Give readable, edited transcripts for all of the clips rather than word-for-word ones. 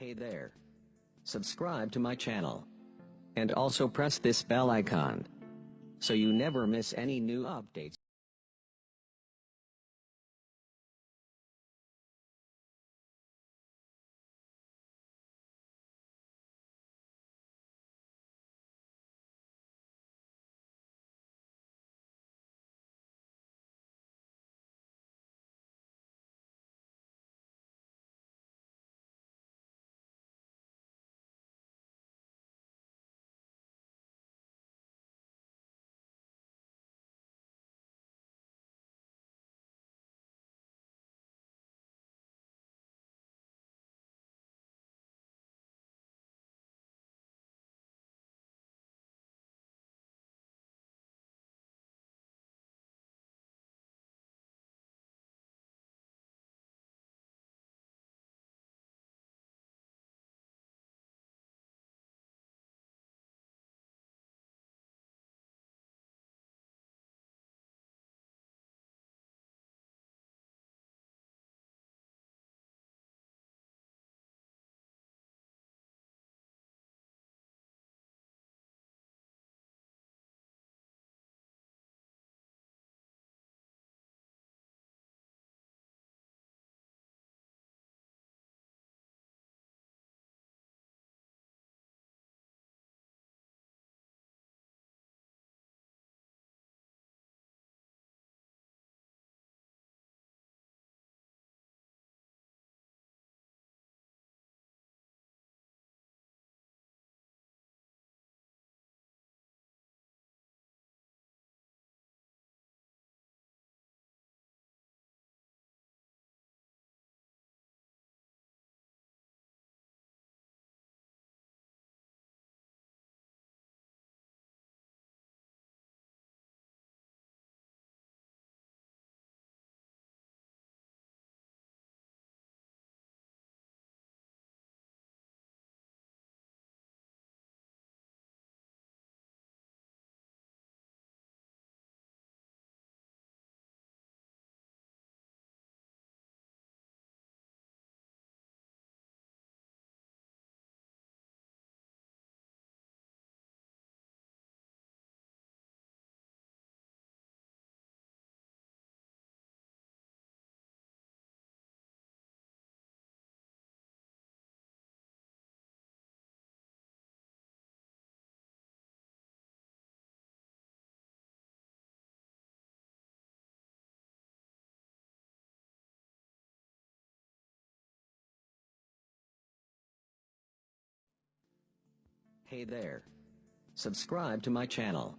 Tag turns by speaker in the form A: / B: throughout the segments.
A: Hey there. Subscribe to my channel. And also press this bell icon, so you never miss any new updates. Hey there. Subscribe to my channel.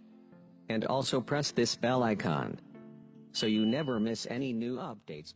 A: And also press this bell icon, so you never miss any new updates.